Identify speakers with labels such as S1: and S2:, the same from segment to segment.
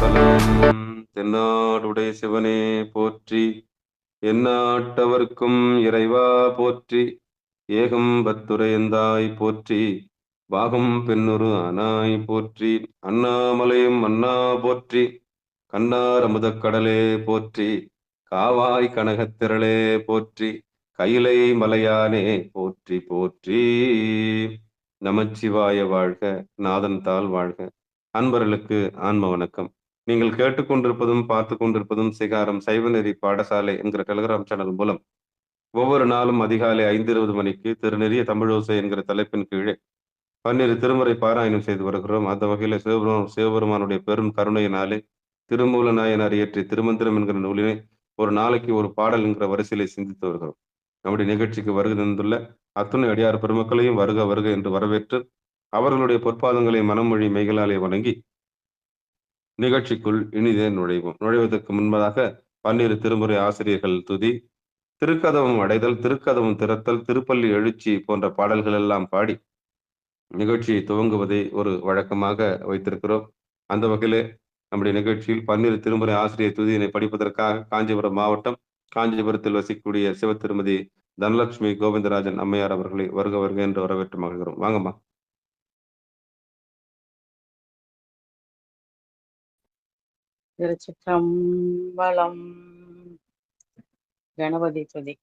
S1: திருச்சிற்றம்பலம். தென்னாடுடைய சிவனே போற்றி, எந்நாட்டவர்க்கும் இறைவா போற்றி, ஏகம்பத்துரையந்தாய் போற்றி, பாகம் பெண்ணுரு ஆனாய் போற்றி, அண்ணாமலையும் அண்ணா போற்றி, கண்ணார் அமுதக் கடலே போற்றி, காவாய் கனகத்திரளே போற்றி, கையிலை மலையானே போற்றி போற்றி. நமச்சிவாய வாழ்க, நாதன் தாள் வாழ்க. அன்பர்களுக்கு ஆன்ம வணக்கம். நீங்கள் கேட்டுக்கொண்டிருப்பதும் பார்த்து கொண்டிருப்பதும் சிகாரம் சைவநெறி பாடசாலை என்கிற டெலிகிராம் சேனல் மூலம் ஒவ்வொரு நாளும் அதிகாலை 5:20 மணிக்கு திருநெறிய தமிழோசை என்கிற தலைப்பின் கீழே 12 திருமுறை பாராயணம் செய்து வருகிறோம். அந்த வகையில சிவபெருமானுடைய பெரும் கருணையினாலே திருமூல நாயனார் இயற்றிய திருமந்திரம் என்கிற நூலினை ஒரு நாளைக்கு ஒரு பாடல் என்கிற வரிசையிலே சிந்தித்து வருகிறோம். நம்முடைய நிகழ்ச்சிக்கு வருகை தந்துள்ள அத்துணை அடியார் பெருமக்களையும் வருக வருக என்று வரவேற்று அவர்களுடைய பொற்பாதங்களை மனமொழி மெய்களாலே வணங்கி நிகழ்ச்சிக்குள் இனிதே நுழைவோம். நுழைவதற்கு முன்பதாக 12 திருமுறை ஆசிரியர்கள் துதி, திருக்கதவம் அடைதல், திருக்கதவம் திறத்தல், திருப்பள்ளி எழுச்சி போன்ற பாடல்கள் எல்லாம் பாடி நிகழ்ச்சியை துவங்குவதை ஒரு வழக்கமாக வைத்திருக்கிறோம். அந்த வகையிலே நம்முடைய நிகழ்ச்சியில் 12 திருமுறை ஆசிரியர் துதியினை படிப்பதற்காக காஞ்சிபுரம் மாவட்டம் காஞ்சிபுரத்தில் வசிக்கக்கூடிய சிவ திருமதி தனலட்சுமி கோவிந்தராஜன் அம்மையார் அவர்களை வருக வருக என்று வரவேற்று மகிழ்கிறோம். வாங்கம்மா.
S2: திருச்சிற்றம்பலம். கணபதி துதி.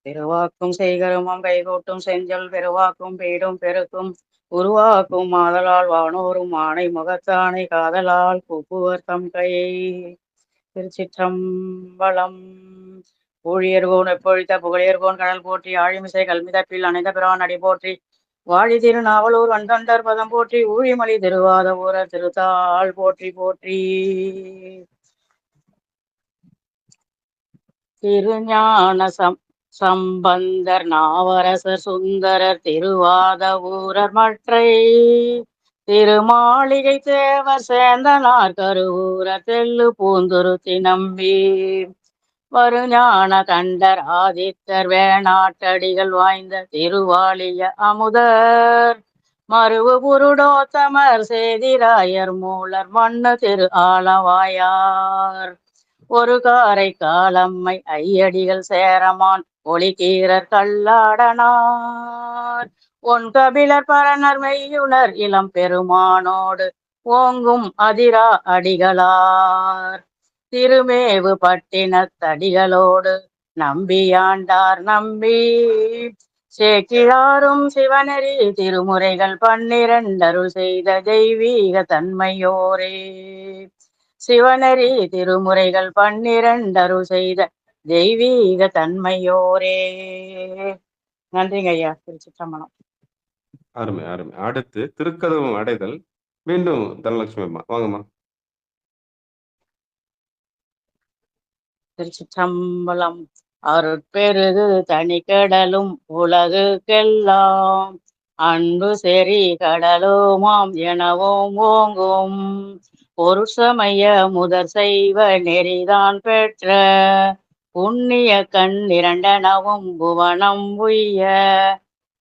S2: பெருவாக்கும் செய்கருமம் கைகூட்டும் செஞ்சொல் பெருவாக்கும் பீடும் பெருக்கும் உருவாக்கும் ஆதலால் வானோரும் ஆணை முகத்தானை காதலால் கூப்புவர் தம் கையை. திருச்சிற்றம்பலம். ஊழியர்கோன் எப்பொழித்த புகழியர்கோன் கடல் போற்றி, ஆழிமிசை கல்மிதப்பில் அணைந்த பிரான் அடி போற்றி, வாழி திருநாவலூர் வந்தொண்டர் பதம் போற்றி, ஊழிமலி திருவாத ஊரர் திருத்தாள் போற்றி போற்றி. திருஞான சம்பந்தர் நாவரசர் சுந்தரர் திருவாத ஊரர் மற்றை, திருமாளிகை தேவர் சேந்தனார் கருவூரர் தெல்லு பூந்துருத்தி நம்பி, வருஞான கண்டர் ஆதித்தர் வேணாட்டடிகள் வாய்ந்த திருவாளிய அமுதர், மருவு புருடோத்தமர் சேதிராயர் மூலர் மண்ணு திரு ஆலவாயார், ஒரு காரை காலம்மை ஐயடிகள் சேரமான் ஒளிகீரர் கல்லாடனார், ஒன் கபிலர் பரணர் மெய்யுணர் இளம் பெருமானோடு ஓங்கும் அதிரா அடிகளார், திருமேவு பட்டினத்தடிகளோடு நம்பியாண்டார் நம்பி, சேக்கிழாரும் சிவநெறி திருமுறைகள் 12 அருள் செய்த தெய்வீக தன்மையோரே, சிவநெறி திருமுறைகள் 12 அருள் செய்த தெய்வீக தன்மையோரே. நன்றிங்க ஐயா. திருச்சிற்றம்பலம்.
S1: அருமை அருமை. அடுத்து திருக்கதவம் அடைதல். மீண்டும் தனலட்சுமி அம்மா வாங்கம்மா.
S2: திருச்சிற்றம்பலம். அருட்பெருகு தனிக்கடலும் உலகுக்கெல்லாம் அன்பு செறி கடலுமாம் எனவும் ஓங்கும், ஒரு சமய முதற் செய்வ நெறிதான் பெற்ற புண்ணிய கண் இரண்டனவும் புவனம் உய்ய,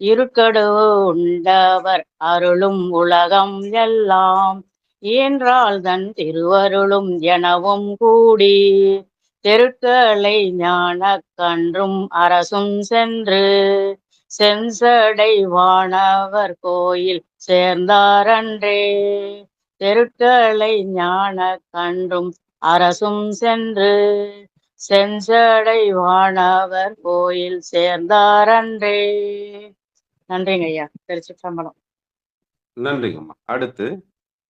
S2: இருக்கடு உண்டவர் அருளும் உலகம் எல்லாம் ஈன்றால் தன் திருவருளும் எனவும் கூடி, தெருக்களை ஞான கன்றும் அரசும் சென்று செஞ்சடை வானவர் கோயில் சேர்ந்தாரன்றே, தெருக்களை ஞான கன்றும் அரசும் சென்று செஞ்சடை வானவர் கோயில் சேர்ந்தாரன்றே. நன்றிங்க ஐயா. திருச்சிற்றம்பலம்.
S1: நன்றிங்கம்மா. அடுத்து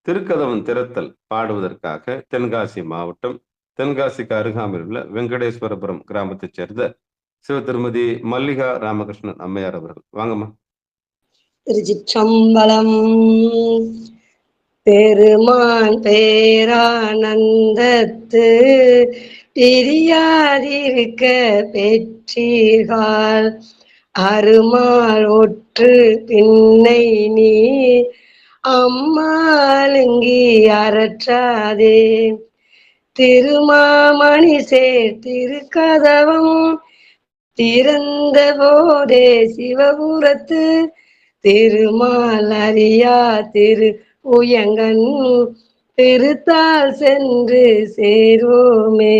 S1: திருக்கதவம் திறத்தல் பாடுவதற்காக தென்காசி மாவட்டம் தென்காசிக்கு அருகாமையில் உள்ள வெங்கடேஸ்வரபுரம் கிராமத்தைச் சேர்ந்த சிவ திருமதி மல்லிகா ராமகிருஷ்ணன் அம்மையார் அவர்கள் வாங்கம்மா.
S3: திருச்சிற்றம்பலம். பெருமான் பேரானந்தத்து பிரியாதிருக்க பெற்றீர்கள், அருமாள் ஒற்று பின்னை நீ அம்மாளுங்கி அறற்றாதே, திருமாமணி சேர் திருக்கதவம் திறந்த போதே சிவபுரத்து திருமால் அறியா திரு உயங்கன் திருத்தால் சென்று சேர்வோமே.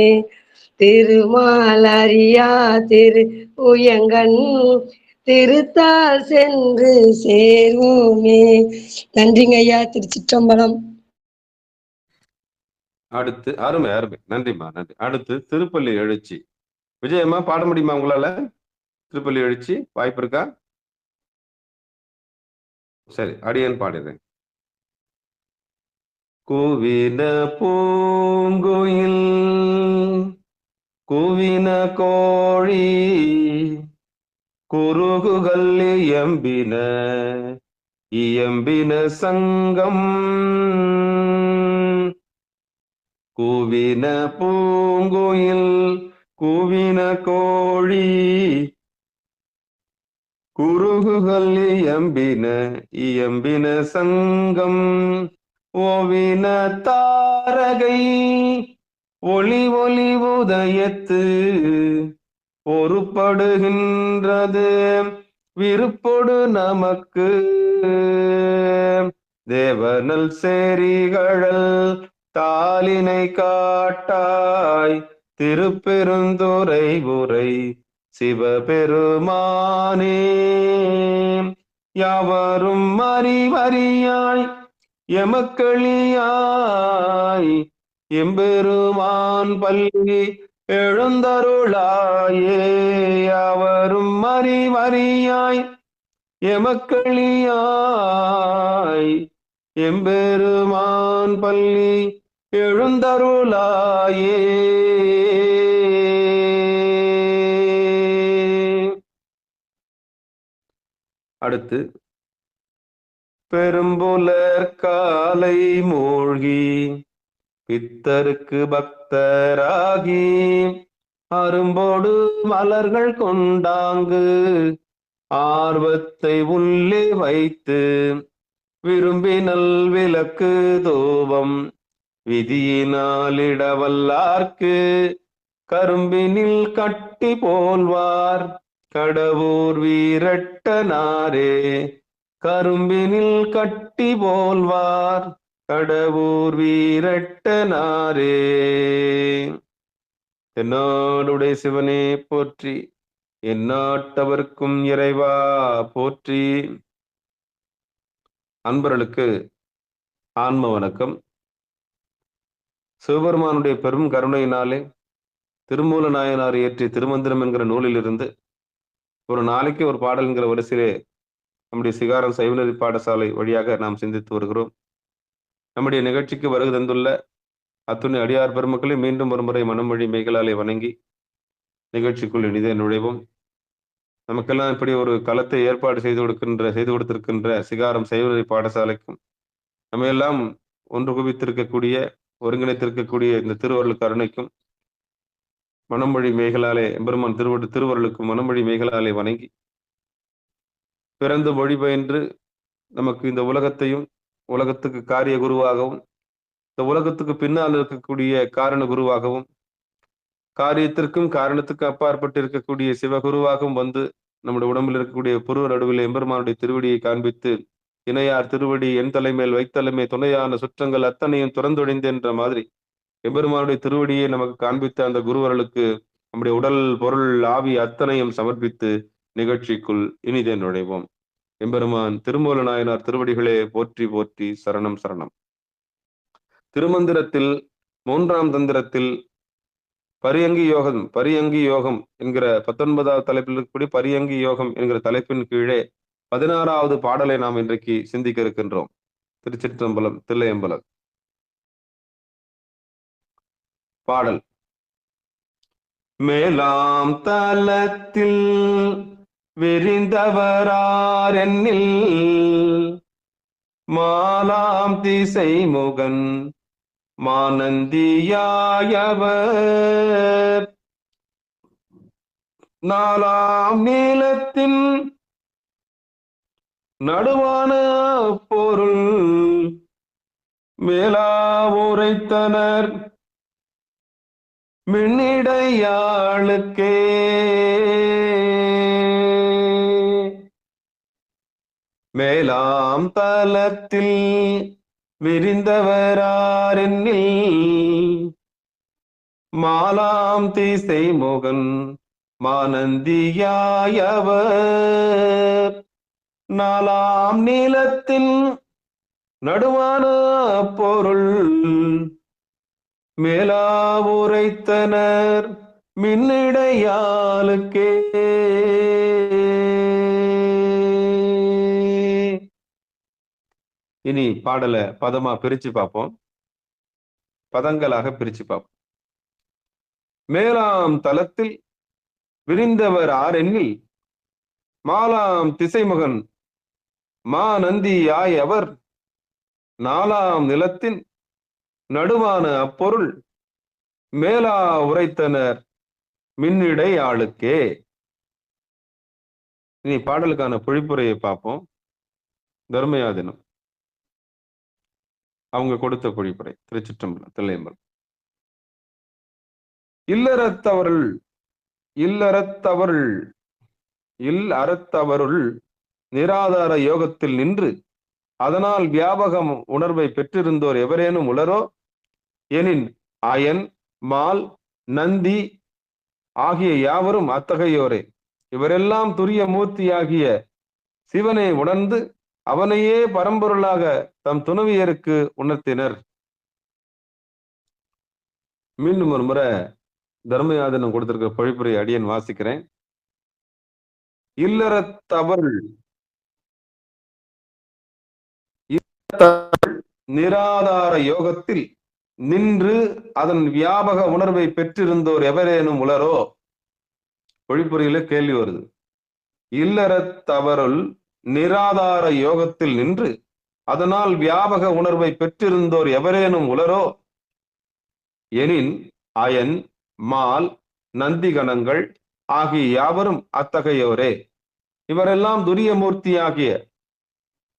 S3: திருமால் அறியா திரு உயங்கன் திருத்தால் சென்று சேர்வோமே. நன்றிங்க ஐயா. திருச்சிற்றம்பலம்.
S1: அடுத்து அருமை அருமை, நன்றிம்மா, நன்றி. அடுத்து திருப்பள்ளி எழுச்சி. விஜயம்மா பாட முடியுமா உங்களால? திருப்பள்ளி எழுச்சி வாய்ப்பு இருக்கா? சரி, அடியேன் பாடுறேன். கூவின பூங்குயில் கூவின கோழி குருகுகள் இயம்பின இயம்பின சங்கம் கூவின பூங்குயில் கூவின கோழி குருகுகள் இயம்பின இயம்பின சங்கம் ஓவின தாரகை ஒளி ஒளி உதயத்து பொறுப்படுகின்றது விருப்பொடு நமக்கு தேவனல் சேரிகழல் தாளினை காட்டாய் திருப்பெருந்துறை உரை சிவபெருமானே யாவரும் அறிவறியாய் எமக்களியாய் எம்பெருமான் பள்ளி எழுந்தருளாயே யாவரும் அறிவறியாய் எமக்களியாய் எம்பெருமான் பள்ளி எழுந்தருளாயே. அடுத்து பெரும்புலர் காலை மூழ்கி பித்தருக்கு பக்தராகி அரும்போடு மலர்கள் கொண்டாங்கு ஆர்வத்தை உள்ளே வைத்து விரும்பினல் விளக்கு தூபம் விதியினாலிடவல்லார்க்கு கரும்பினில் கட்டி போல்வார் கடவுர் வீரட்டனாரே கரும்பினில் கட்டி போல்வார் கடவுர் வீரட்டனாரே. தென்னாடுடைய சிவனே போற்றி, எந்நாட்டவர்க்கும் இறைவா போற்றி. அன்பர்களுக்கு ஆன்ம வணக்கம். சிவபெருமானுடைய பெரும் கருணையினாலே திருமூல நாயனார் இயற்றிய திருமந்திரம் என்கிற நூலிலிருந்து ஒரு நாளைக்கு ஒரு பாடல்கிற வரிசையிலே நம்முடைய சிகாரம் சைவநெறி பாடசாலை வழியாக நாம் சிந்தித்து வருகிறோம். நம்முடைய நிகழ்ச்சிக்கு வருகை தந்துள்ள அத்துணை அடியார் பெருமக்களை மீண்டும் ஒரு முறை மனம் வழி மெய்களாலே வணங்கி நிகழ்ச்சிக்குள் இனிதே நுழைவோம். நமக்கெல்லாம் இப்படி ஒரு களத்தை ஏற்பாடு செய்து கொடுத்திருக்கின்ற சிகாரம் சைவநெறி பாடசாலைக்கும் நம்ம எல்லாம் ஒன்று குவித்திருக்கக்கூடிய ஒருங்கிணைத்திருக்கக்கூடிய இந்த திருவருள் கருணைக்கும் மனமொழி மெய்களாலே எம்பெருமான் திருவருளுக்கும் மனமொழி மெய்களாலே வணங்கி பிறந்து மொழி பயின்று நமக்கு இந்த உலகத்தையும் உலகத்துக்கு காரிய குருவாகவும் இந்த உலகத்துக்கு பின்னால் இருக்கக்கூடிய காரண குருவாகவும் காரியத்திற்கும் காரணத்துக்கும் அப்பாற்பட்டு இருக்கக்கூடிய சிவகுருவாகவும் வந்து நம்முடைய உடம்பில் இருக்கக்கூடிய புருவ நடுவில் எம்பெருமானுடைய திருவடியை காண்பித்து இணையார் திருவடி என் தலைமையில் வைத்தலைமை துணையான சுற்றங்கள் அத்தனையும் துறந்தொழிந்து என்ற மாதிரி எம்பெருமானுடைய திருவடியை நமக்கு காண்பித்த அந்த குருவர்களுக்கு நம்முடைய உடல் பொருள் ஆவி அத்தனையும் சமர்ப்பித்து நிகழ்ச்சிக்குள் இனிதே நுழைவோம். எம்பெருமான் திருமூல நாயனார் திருவடிகளே போற்றி போற்றி, சரணம் சரணம். திருமந்திரத்தில் 3ஆம் தந்திரத்தில் பரியங்கி யோகம் என்கிற 19வது தலைப்பில் இருக்கக்கூடிய பரியங்கி யோகம் என்கிற தலைப்பின் கீழே 16வது பாடலை நாம் இன்றைக்கு சிந்திக்க இருக்கின்றோம். திருச்சிற்றம்பலம், தில்லையம்பலம். பாடல். மேலாம் தலத்தில் விரிந்தவரார் என்னில் மாலாம் திசை முகன் மானந்தியாயவர் நாலாம் நீளத்தின் நடுவான பொருள் மேலா உரைத்தனர் மின்னிடையாளுக்கே மேலாம் தலத்தில் விரிந்தவராரென்னில் மாலாம் திசை முகன் மானந்தியாயவர் நாலாம் நீளத்தின் நடுவான பொருள் மேலா உரைத்தனர் மின்னிடையாளுக்கே. இனி பாடலை பதமா பிரிச்சு பார்ப்போம், பதங்களாக பிரிச்சு பார்ப்போம். மேலாம் தலத்தில் விரிந்தவர் ஆரென்னில் மாலாம் திசைமகன் மாநந்தியாய் அவர் நாலாம் நிலத்தின் நடுவான அப்பொருள் மேலா உரைத்தனர் மின்னிடை ஆளுக்கே. இனி பாடலுக்கான பொழிப்புரையை பார்ப்போம். தர்மயாதினம் அவங்க கொடுத்த பொழிப்புரை. திருச்சிற்றம்பலம், தில்லையம்பலம். இல்லறத்தவருள் நிராதார யோகத்தில் நின்று அதனால் வியாபகம் உணர்வை பெற்றிருந்தோர் எவரேனும் உளரோ எனின் அயன் மால் நந்தி ஆகிய யாவரும் அத்தகையோரே. இவரெல்லாம் துரிய மூர்த்தியாகிய சிவனை உணர்ந்து அவனையே பரம்பொருளாக தம் துணவியருக்கு உணர்த்தினர். மீண்டும் ஒரு முறை தர்மயாதனம் கொடுத்திருக்க பொழிப்புரை அடியன் வாசிக்கிறேன். இல்லறத்தவருள் நிராதார யோகத்தில் நின்று அதன் வியாபக உணர்வை பெற்றிருந்தோர் எவரேனும் உளரோ. பொழிப்புரையில கேள்வி வருது. இல்லறத்தவருள் நிராதார யோகத்தில் நின்று அதனால் வியாபக உணர்வை பெற்றிருந்தோர் எவரேனும் உளரோ எனின் அயன் மால் நந்திகணங்கள் ஆகிய யாவரும் அத்தகையோரே. இவரெல்லாம் துரியமூர்த்தியாகிய,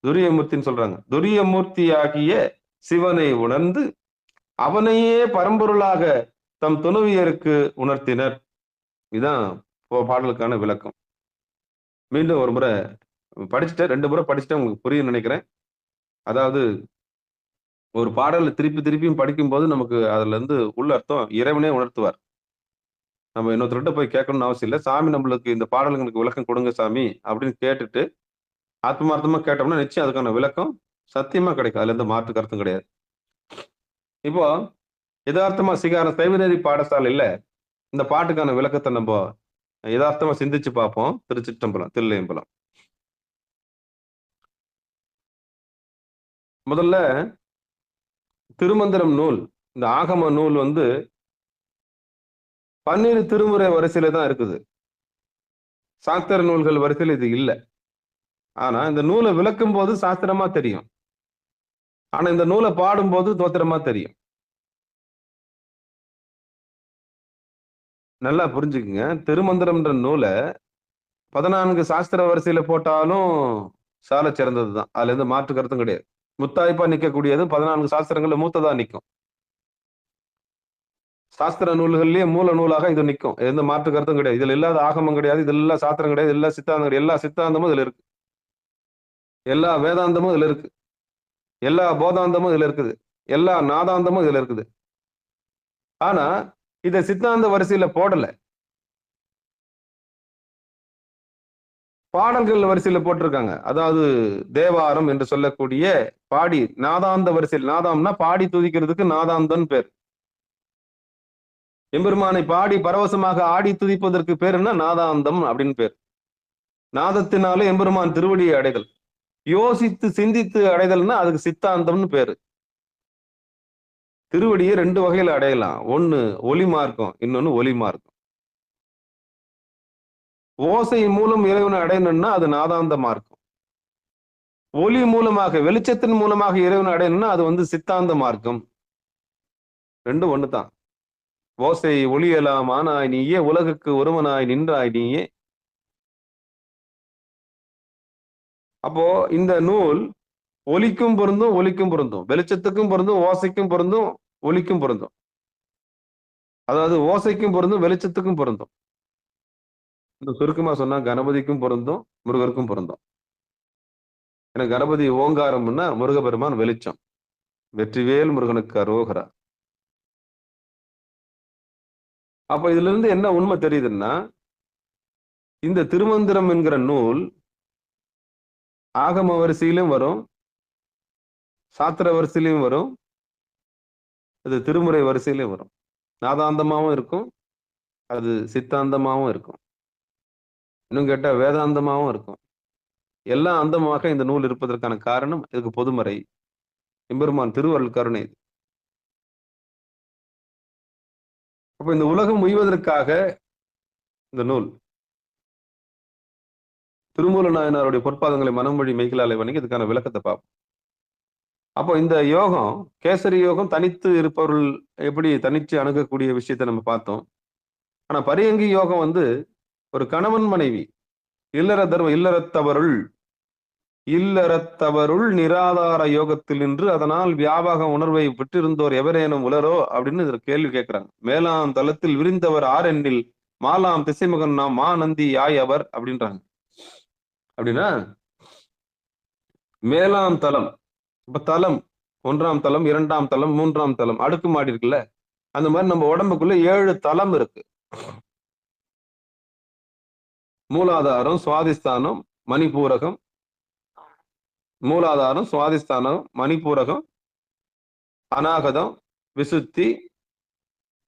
S1: துரியமூர்த்தின்னு சொல்றாங்க, துரியமூர்த்தியாகிய சிவனை உணர்ந்து அவனையே பரம்பொருளாக தம் துணவியருக்கு உணர்த்தினர். இதுதான் பாடலுக்கான விளக்கம். மீண்டும் ஒரு முறை படிச்சுட்டேன், 2 முறை படிச்சுட்டேன், உங்களுக்கு புரியும் நினைக்கிறேன். அதாவது ஒரு பாடலை திருப்பி திருப்பியும் படிக்கும்போது நமக்கு அதுல இருந்து உள்ள அர்த்தம் இறைவனே உணர்த்துவார். நம்ம இன்னொருத்தர்கிட்ட போய் கேட்கணும்னு அவசியம் இல்லை. சாமி நம்மளுக்கு இந்த பாடல்களுக்கு விளக்கம் கொடுங்க சாமி அப்படின்னு கேட்டுட்டு ஆத்மார்த்தமா கேட்டோம்னா நிச்சயம் அதுக்கான விளக்கம் சத்தியமா கிடைக்கும். அதுல எந்த மாற்று கருத்தும் கிடையாது. இப்போ யதார்த்தமா சிகாரம் சைவநெறி பாடசாலையில இந்த பாட்டுக்கான விளக்கத்தை நம்ம யதார்த்தமா சிந்திச்சு பார்ப்போம். திருச்சிற்றம்பலம், தில்லையம்பலம். முதல்ல திருமந்திரம் நூல், இந்த ஆகம நூல் 12 திருமுறை வரிசையில தான் இருக்குது. சாஸ்திர நூல்கள் வரிசையில் இது இல்லை. ஆனா இந்த நூலை விளக்கும் போது சாஸ்திரமா தெரியும், ஆனா இந்த நூலை பாடும்போது தோத்திரமா தெரியும். நல்லா புரிஞ்சுக்குங்க. திருமந்திரம்ன்ற நூலை 14 சாஸ்திர வரிசையில போட்டாலும் சால சிறந்ததுதான். அதுல இருந்து மாற்று கருத்தும் கிடையாது. முத்தாய்ப்பா நிக்கக்கூடியது 14 சாஸ்திரங்கள்ல மூத்ததா நிற்கும். சாஸ்திர நூல்கள்லயே மூல நூலாக இது நிற்கும். எந்த மாற்று கருத்தும் கிடையாது. இதுல இல்லாத ஆகமம் கிடையாது, இதுல இல்ல சாஸ்திரம் கிடையாது, எல்லா சித்தாந்தம் கிடையாது. எல்லா சித்தாந்தமும் இதுல இருக்கு, எல்லா வேதாந்தமும் இதுல இருக்கு, எல்லா போதாந்தமும் இதுல இருக்குது, எல்லா நாதாந்தமும் இதுல இருக்குது. ஆனா இத சித்தாந்த வரிசையில போடல, பாடல்கள் வரிசையில போட்டிருக்காங்க. அதாவது தேவாரம் என்று சொல்லக்கூடிய பாடி நாதாந்த வரிசையில், நாதாம்னா பாடி துதிக்கிறதுக்கு நாதாந்தன் பேர். எம்பெருமானை பாடி பரவசமாக ஆடி துதிப்பதற்கு பேர் என்ன? நாதாந்தம் அப்படின்னு பேர். நாதத்தினாலே எம்பெருமான் திருவடியை அடைதல், யோசித்து சிந்தித்து அடைதல்னா அதுக்கு சித்தாந்தம்னு பேரு. திருவடியை 2 வகையில அடையலாம். ஒண்ணு ஒளி மார்க்கம், இன்னொன்னு ஒலி மார்க்கம். ஓசை மூலம் இறைவனை அடையணும்னா அது நாதாந்த மார்க்கம். ஒளி மூலமாக, வெளிச்சத்தின் மூலமாக இறைவனை அடையணும்னா அது சித்தாந்த மார்க்கம். 2 ஒண்ணுதான். ஓசை ஒளியலாம் ஆனாய் நீயே, உலகுக்கு ஒருவனாய் நின்றாய் நீயே. அப்போ இந்த நூல் ஒலிக்கும் பொருந்தும், ஒலிக்கும் பொருந்தும், வெளிச்சத்துக்கும் பொருந்தும், ஓசைக்கும் பொருந்தும், ஒலிக்கும் பொருந்தும். அதாவது ஓசைக்கும் பொருந்தும், வெளிச்சத்துக்கும் பொருந்தும். இந்த சுருக்கமா சொன்னா கணபதிக்கும் பொருந்தும், முருகருக்கும் பொருந்தும். ஏன்னா கணபதி ஓங்காரம்னா முருகபெருமான் வெளிச்சம். வெற்றிவேல் முருகனுக்கு அரோகரா. அப்ப இதுல இருந்து என்ன உண்மை தெரியுதுன்னா, இந்த திருமந்திரம் என்கிற நூல் ஆகம வரிசையிலும் வரும், சாத்திர வரிசையிலும் வரும், அது திருமுறை வரிசையிலும் வரும். நாதாந்தமாவும் இருக்கும், அது சித்தாந்தமாவும் இருக்கும், இன்னும் கேட்டா வேதாந்தமாவும் இருக்கும். எல்லா அந்தமாக இந்த நூல் இருப்பதற்கான காரணம் இதுக்கு பொதுமறை, எம்பெருமான் திருவருள் கருணை. அப்ப இந்த உலகம் உய்வதற்காக இந்த நூல் திருமூல நாயனாருடைய பொற்பாதங்களை மனமொழி மெய்களாலை வணங்கி இதுக்கான விளக்கத்தை பார்ப்போம். அப்போ இந்த யோகம், கேசரி யோகம் தனித்து இருப்பவர்கள் எப்படி தனிச்சு அணுகக்கூடிய விஷயத்தை நம்ம பார்த்தோம். ஆனா பரியங்கி யோகம் வந்து ஒரு கணவன் மனைவி இல்லறத்தவருள் நிராதார யோகத்தில் நின்று அதனால் வியாபக உணர்வை பெற்றிருந்தோர் எவரேனும் உலரோ அப்படின்னு இதுல கேள்வி கேட்கிறாங்க. மேலாம் தளத்தில் விரிந்தவர் ஆரெண்ணில் மாலாம் திசைமகன் நாம் மா நந்தி யாய் அவர் அப்படின்றாங்க. அப்படின்னா மேலாம் தலம், இப்ப தலம் 1ஆம் தலம், 2ஆம் தலம், 3ஆம் தலம், அடுக்குமாடி இருக்குல்ல, அந்த மாதிரி நம்ம உடம்புக்குள்ள 7 தலம் இருக்கு. மூலாதாரம், சுவாதிஸ்தானம், மணிபூரகம், மூலாதாரம், சுவாதிஸ்தானம், மணிபூரகம், அநாகதம், விசுத்தி,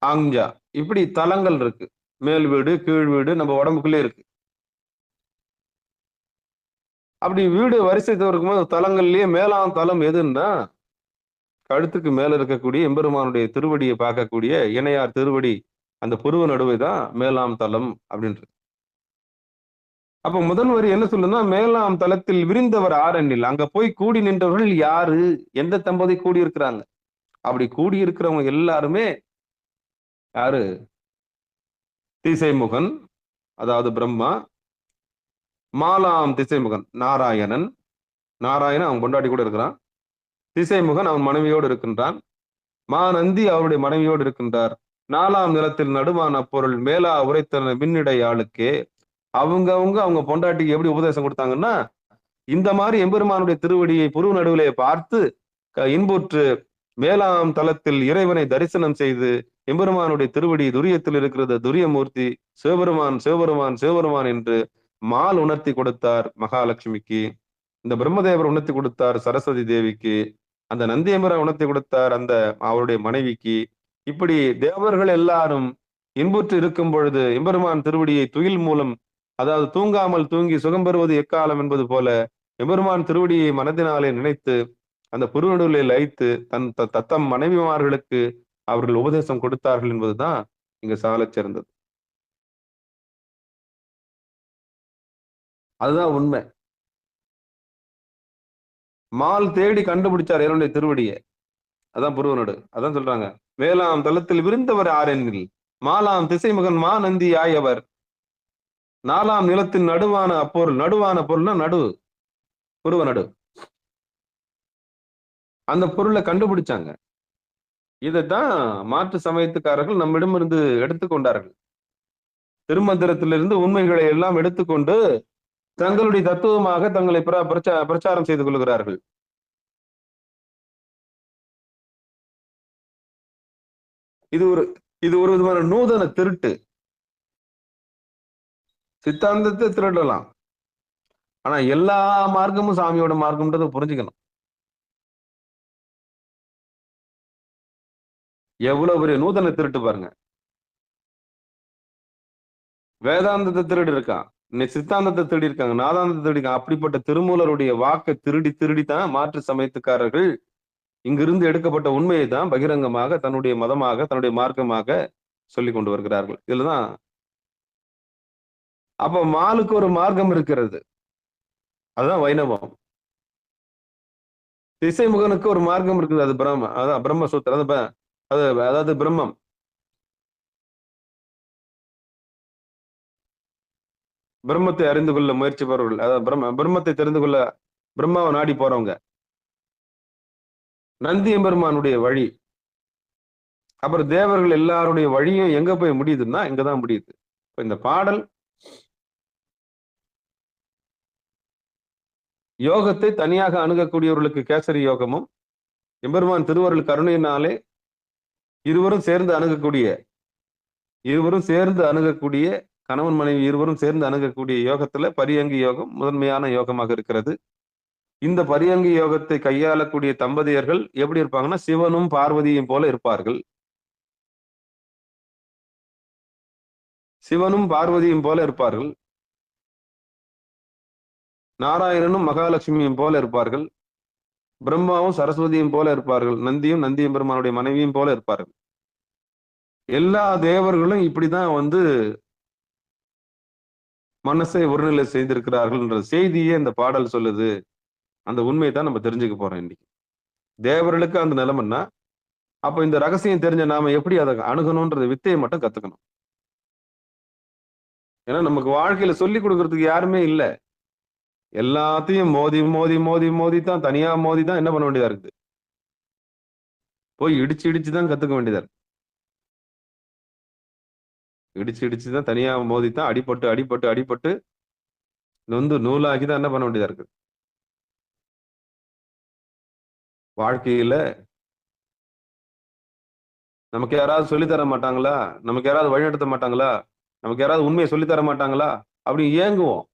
S1: ஆங்ஜா, இப்படி தலங்கள் இருக்கு. மேல் வீடு, கீழ் வீடு நம்ம உடம்புக்குள்ளே இருக்கு. அப்படி வீடு வரிசை இருக்கும்போது தலங்கள்லயே மேலாம் தலம் எதுன்னா, கழுத்துக்கு மேல இருக்கக்கூடிய எம்பெருமானுடைய திருவடியை பார்க்கக்கூடிய இணையார் திருவடி, அந்த புருவ நடுவை தான் மேலாம் தலம் அப்படின்றது. அப்ப முதல் வரி என்ன சொல்லுன்னா, மேலாம் தலத்தில் விரிந்தவர் ஆரெண்ணில், அங்க போய் கூடி நின்றவர்கள் யாரு, எந்த தம்பதி கூடி இருக்கிறாங்க. அப்படி கூடி இருக்கிறவங்க எல்லாருமே யாரு? திசைமுகன், அதாவது பிரம்மா, மாலாம் திசைமுகன் நாராயணன், நாராயணன் அவன் பொண்டாட்டி கூட இருக்கிறான், திசைமுகன் அவன் மனைவியோடு இருக்கின்றான், மாநந்தி அவருடைய மனைவியோடு இருக்கின்றார், 4ஆம் நிலத்தில் நடுவான பொருள் மேலா உரைத்தன மின்னிடை ஆளுக்கே. அவங்க பொண்டாட்டிக்கு எப்படி உபதேசம் கொடுத்தாங்கன்னா, இந்த மாதிரி எம்பெருமானுடைய திருவடியை புருவ நடுவிலே பார்த்து இன்புற்று மேலாம் தலத்தில் இறைவனை தரிசனம் செய்து, எம்பெருமானுடைய திருவடி துரியத்தில் இருக்கிறது, துரியமூர்த்தி சிவபெருமான் சிவபெருமான் சிவபெருமான் என்று மால் உணர்த்தி கொடுத்தார் மகாலட்சுமிக்கு, இந்த பிரம்மதேவர் உணர்த்தி கொடுத்தார் சரஸ்வதி தேவிக்கு, அந்த நந்தியம்பர உணர்த்தி கொடுத்தார் அந்த அவருடைய மனைவிக்கு. இப்படி தேவர்கள் எல்லாரும் இன்புற்று இருக்கும் பொழுது எம்பெருமான் திருவடியை துயில் மூலம், அதாவது தூங்காமல் தூங்கி சுகம் பெறுவது எக்காலம் என்பது போல, எம்பெருமான் திருவடியை மனதினாலே நினைத்து அந்த புருவநடுவிலே லயித்து தத்தம் மனைவிமார்களுக்கு அவர்கள் உபதேசம் கொடுத்தார்கள் என்பதுதான் இங்க சாலச் சிறந்தது. அதுதான் உண்மை. மால் தேடி கண்டுபிடிச்சார் இறைவனுடைய திருவடியை, அதான் புருவனடு. அதான் சொல்றாங்க, மேலாம் தலத்தில் விருந்தவர் ஆரெண்ணில் மாலாம் திசைமுகன் மா நந்தி ஆயவர், 4ஆம் நிலத்தின் நடுவான அப்பொருள், நடுவான பொருள்னா நடு, புருவ நடு, அந்த பொருளை கண்டுபிடிச்சாங்க. இதைத்தான் மாற்று சமயத்துக்காரர்கள் நம்மிடமிருந்து எடுத்துக்கொண்டார்கள். திருமந்திரத்திலிருந்து உண்மைகளை எல்லாம் எடுத்துக்கொண்டு தங்களுடைய தத்துவமாக தங்களை பிரச்சாரம் செய்து கொள்கிறார்கள். இது ஒரு விதமான நூதன திருட்டு. சித்தாந்தத்தை திருடலாம், ஆனா எல்லா மார்க்கமும் சாமியோட மார்க்கம்ன்றதை புரிஞ்சுக்கணும். எவ்வளவு பெரிய நூதன திருட்டு பாருங்க. வேதாந்தத்தை திருடி இருக்கான், சித்தாந்தத்தை திருடி இருக்காங்க, நாதாந்தத்தை திருடி இருக்காங்க. அப்படிப்பட்ட திருமூலருடைய வாக்கை திருடி தான் மாற்று சமயத்துக்காரர்கள் இங்கிருந்து எடுக்கப்பட்ட உண்மையை தான் பகிரங்கமாக தன்னுடைய மதமாக தன்னுடைய மார்க்கமாக சொல்லி கொண்டு வருகிறார்கள். இதுலதான் அப்ப மாலுக்கு ஒரு மார்க்கம் இருக்கிறது, அதுதான் வைணவம். திசைமுகனுக்கு ஒரு மார்க்கம் இருக்குது, அது அதான் பிரம்மசூத்திரம், அதாவது பிரம்மம். பிரம்மத்தை அறிந்து கொள்ள முயற்சி பெறவர்கள், அதாவது பிரம்மத்தை தெரிந்து கொள்ள பிரம்மாவை நாடி போறவங்க. நந்தி எம்பெருமானுடைய வழி. அப்புறம் தேவர்கள் எல்லாருடைய வழியும் எங்க போய் முடியுதுன்னா இங்கதான் முடியுது. இப்ப இந்த பாடல் யோகத்தை தனியாக அணுகக்கூடியவர்களுக்கு கேசரி யோகமும், எம்பெருமான் திருவருள் கருணையினாலே இருவரும் சேர்ந்து அணுகக்கூடிய கணவன் மனைவி இருவரும் சேர்ந்து அணுகக்கூடிய யோகத்துல பரியங்கி யோகம் முதன்மையான யோகமாக இருக்கிறது. இந்த பரியங்கி யோகத்தை கையாளக்கூடிய தம்பதியர்கள் எப்படி இருப்பாங்கன்னா சிவனும் பார்வதியும் போல இருப்பார்கள். சிவனும் பார்வதியும் போல இருப்பார்கள். நாராயணனும் மகாலட்சுமியும் போல இருப்பார்கள். பிரம்மாவும் சரஸ்வதியும் போல இருப்பார்கள். நந்தியும் பெருமானுடைய மனைவியும் போல இருப்பார்கள். எல்லா தேவர்களும் இப்படிதான் மனசை ஒருநிலை செய்திருக்கிறார்கள் என்ற செய்தியே இந்த பாடல் சொல்லுது. அந்த உண்மையை தான் நம்ம தெரிஞ்சுக்க போறோம் இன்னைக்கு. தேவர்களுக்கு அந்த நிலைமைன்னா அப்ப இந்த ரகசியம் தெரிஞ்ச நாம எப்படி அதை அணுகணும்ன்ற வித்தையை மட்டும் கத்துக்கணும். ஏன்னா நமக்கு வாழ்க்கையில சொல்லி கொடுக்கறதுக்கு யாருமே இல்லை. எல்லாத்தையும் மோதி தான் தனியா மோதி தான் என்ன பண்ண வேண்டியதா இருக்குது. போய் இடிச்சு தான் கத்துக்க வேண்டியதா இருக்கு. இடிச்சு தான் தனியா மோதித்தான் அடிபட்டு நூலாக்கி தான் என்ன பண்ண வேண்டியதா இருக்கு. வாழ்க்கையில நமக்கு யாராவது சொல்லித்தர மாட்டாங்களா, நமக்கு யாராவது வழிநடத்த மாட்டாங்களா, நமக்கு யாராவது உண்மையை சொல்லித்தர மாட்டாங்களா அப்படி ஏங்குவோம்.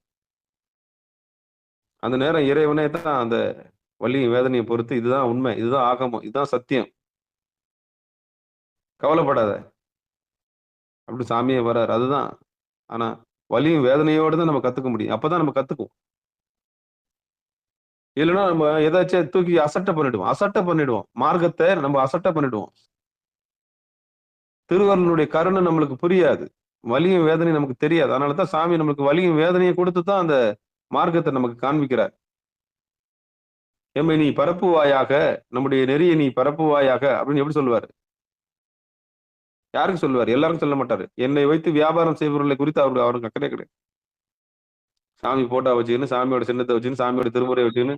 S1: அந்த நேரம் இறைவனே தான் அந்த வலியும் வேதனையை பொறுத்து இதுதான் உண்மை, இதுதான் ஆகமம், இதுதான் சத்தியம், கவலைப்படாத அப்படி சாமியே வர்றாரு. அதுதான். ஆனா வலியும் வேதனையோடு தான் நம்ம கத்துக்க முடியும். அப்பதான் நம்ம கத்துக்குவோம். இல்லைன்னா நம்ம ஏதாச்சும் தூக்கி அசட்டை பண்ணிடுவோம். மார்க்கத்தை நம்ம அசட்டை பண்ணிடுவோம். திருவருளுடைய கருணை நம்மளுக்கு புரியாது, வலியும் வேதனையும் நமக்கு தெரியாது. அதனாலதான் சாமி நம்மளுக்கு வலியும் வேதனையை கொடுத்து தான் அந்த மார்க்கத்தை நமக்கு காண்பிக்கிறார். எம்மை நீ பரப்புவாயாக, நம்முடைய நெறியை நீ பரப்புவாயாக அப்படின்னு எப்படி சொல்லுவாரு? யாருக்கு சொல்லுவார்? எல்லாருக்கும் சொல்ல மாட்டாரு. என்னை வைத்து வியாபாரம் செய்பவர்களை குறித்து அவருக்கு அக்கறை கிடையாது. சாமி போட்டா வச்சுக்கின்னு, சாமியோட சின்னத்தை வச்சுன்னு, சாமியோட திருமுறை வச்சுன்னு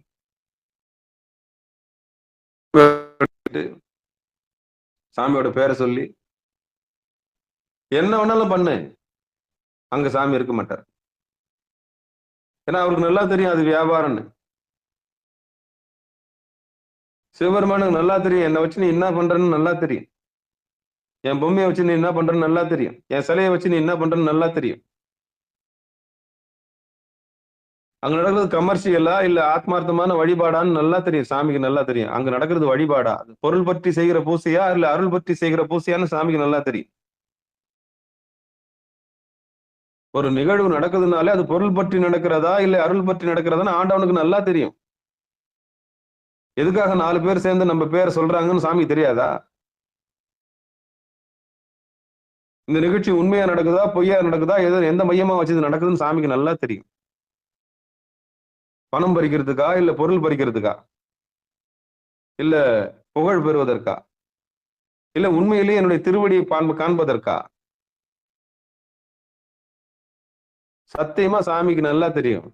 S1: சாமியோட பேரை சொல்லி என்ன வேணாலும் பண்ணு, அங்க சாமி இருக்க மாட்டார். ஏன்னா அவருக்கு நல்லா தெரியும் அது வியாபாரம்னு. சிவபெருமானுக்கு நல்லா தெரியும் என்னை வச்சு நீ என்ன பண்றன்னு நல்லா தெரியும். என் பொம்மையை வச்சு நீ என்ன பண்றன்னு நல்லா தெரியும். என் சிலையை வச்சு நீ என்ன பண்றன்னு நல்லா தெரியும். அங்க நடக்கிறது கமர்ஷியலா இல்ல ஆத்மார்த்தமான வழிபாடான்னு நல்லா தெரியும். சாமிக்கு நல்லா தெரியும். அங்க நடக்கிறது வழிபாடா, பொருள் பற்றி செய்கிற பூசையா இல்ல அருள் பற்றி செய்கிற பூசையான்னு சாமிக்கு நல்லா தெரியும். ஒரு நிகழ்வு நடக்குதுனாலே அது பொருள் பற்றி நடக்கிறதா இல்ல அருள் பற்றி நடக்கிறதான்னு ஆண்டவனுக்கு நல்லா தெரியும். எதுக்காக 4 பேர் சேர்ந்து நம்ம பேரை சொல்றாங்கன்னு சாமிக்கு தெரியாதா? இந்த நிகழ்ச்சி உண்மையா நடக்குதா பொய்யா நடக்குதா, எந்த மையமா வச்சு நடக்குதுன்னு சாமிக்கு நல்லா தெரியும். பணம் பறிக்கிறதுக்கா இல்ல பொருள் பறிக்கிறதுக்கா, இல்ல புகழ் பெறுவதற்கா, இல்ல உண்மையிலேயே என்னுடைய திருவடியை காண்பதற்கா? சத்தியமா சாமிக்கு நல்லா தெரியும்.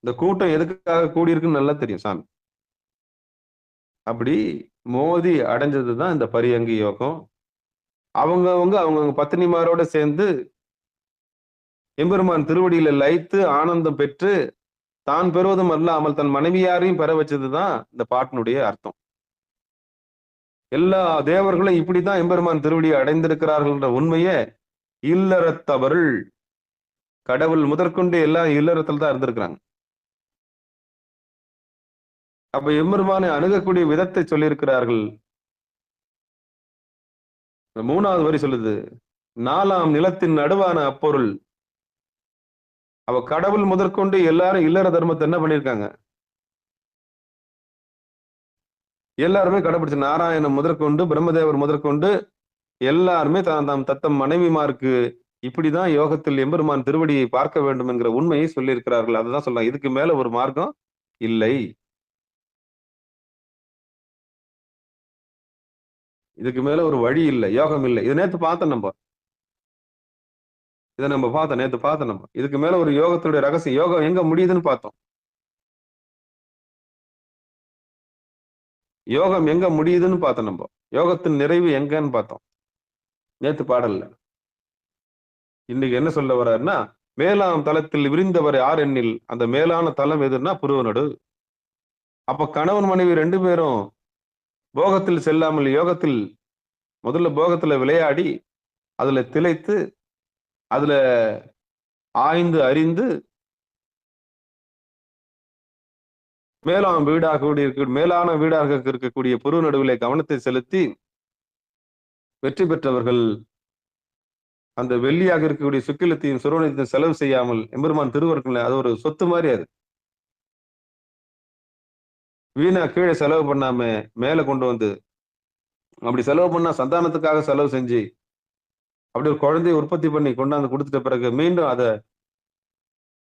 S1: இந்த கூட்டம் எதுக்காக கூடியிருக்குன்னு நல்லா தெரியும் சாமி. அப்படி மோதி அடைஞ்சதுதான் இந்த பரியங்கி யோகம். அவங்க பத்தினிமாரோட சேர்ந்து எம்பெருமான் திருவடியில லயித்து ஆனந்தம் பெற்று தான் பெறுவதும் அல்லாமல் தன் மனைவியாரையும் பெற வச்சதுதான் இந்த பாட்டினுடைய அர்த்தம். எல்லா தேவர்களும் இப்படித்தான் எம்பெருமான் திருவடியை அடைந்திருக்கிறார்கள் என்ற உண்மையை இல்லறத்தவர்கள், கடவுள் முதற்கொண்டு எல்லாம் இல்லறத்தில் தான் இருந்திருக்கிறாங்க. அப்ப எம்பெருமானை அணுகக்கூடிய விதத்தை சொல்லியிருக்கிறார்கள். 3வது வரி சொல்லுது, 4ஆம் நிலத்தின் நடுவான அப்பொருள். அவ கடவுள் முதற்கொண்டு எல்லாரும் இல்லற தர்மத்தை என்ன பண்ணிருக்காங்க? எல்லாருமே கடைபிடிச்சு, நாராயணன் முதற்கொண்டு பிரம்மதேவர் முதற்கொண்டு எல்லாருமே தாம் தத்தம் மனைவிமாருக்கு இப்படிதான் யோகத்தில் எம்பெருமான் திருவடியை பார்க்க வேண்டும் என்கிற உண்மையை சொல்லியிருக்கிறார்கள். அதுதான் சொல்லலாம். இதுக்கு மேல ஒரு மார்க்கம் இல்லை, இதுக்கு மேல ஒரு வழி இல்லை, யோகம் இல்லை. இதை நேத்து பார்த்தோம் நம்ம. நேத்து பார்த்தோம் நம்ம. இதுக்கு மேல ஒரு யோகத்துடைய ரகசியம், யோகம் எங்க முடியுதுன்னு பார்த்தோம். யோகம் எங்க முடியுதுன்னு பார்த்தோம் நம்ம. யோகத்தின் நிறைவு எங்கன்னு பார்த்தோம் நேத்து பாடல்ல. இன்னைக்கு என்ன சொல்ல வர்றாருன்னா, மேலாம் தலத்தில் விரிந்தவர் யார் எண்ணில், அந்த மேலான தலம் எதுன்னா புருவ நடு. அப்ப கணவன் மனைவி 2 பேரும் போகத்தில் செல்லாமல் யோகத்தில் முதல்ல போகத்துல விளையாடி, அதுல திளைத்து, அதுல ஆய்ந்து அறிந்து மேலான வீடாக இருக்கக்கூடிய புரு நடுவிலே கவனத்தை செலுத்தி வெற்றி பெற்றவர்கள் அந்த வெள்ளியாக இருக்கக்கூடிய சுக்கிலத்தையும் சுரோனியத்தையும் செலவு செய்யாமல் எம்பெருமான் திருவருட்கள் அது ஒரு சொத்து மாதிரி அது. வீணா கீழே செலவு பண்ணாம மேல கொண்டு வந்து அப்படி செலவு பண்ணா சந்தானத்துக்காக செலவு செஞ்சு அப்படி ஒரு குழந்தையை உற்பத்தி பண்ணி கொண்டாந்து கொடுத்துட்ட பிறகு மீண்டும் அதை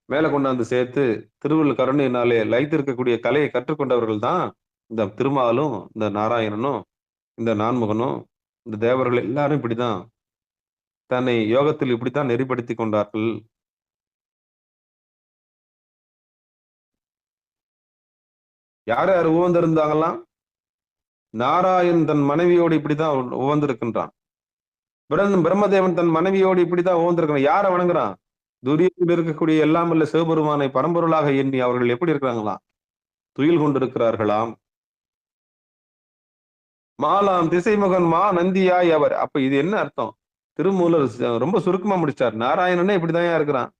S1: மேல கொண்டாந்து சேர்த்து திருவள்ளுவர் கருணையினாலே லைத்திருக்கக்கூடிய கலையை கற்றுக்கொண்டவர்கள் தான் இந்த திருமாலும், இந்த நாராயணனும், இந்த நான்முகனும், இந்த தேவர்கள் எல்லாரும் இப்படிதான் தன்னை யோகத்தில் இப்படித்தான் நெறிப்படுத்தி கொண்டார்கள். யார் யார் உவந்திருந்தாங்களாம்? நாராயணன் தன் மனைவியோடு இப்படிதான் உவந்திருக்கின்றான். பிரம்மதேவன் தன் மனைவியோடு இப்படித்தான் உவந்திருக்கிறான். யாரை வணங்குறான்? துரியத்தில் இருக்கக்கூடிய எல்லாம் வல்ல சிவபெருமானை பரம்பொருளாக எண்ணி அவர்கள் எப்படி இருக்கிறாங்களாம்? துயில் கொண்டிருக்கிறார்களாம். மாலாம் திசைமுகன் மா நந்தியாய் அவர். அப்ப இது என்ன அர்த்தம்? திருமூலர் ரொம்ப சுருக்கமா முடிச்சார். நாராயணனே இப்படிதான் இருக்கிறான்,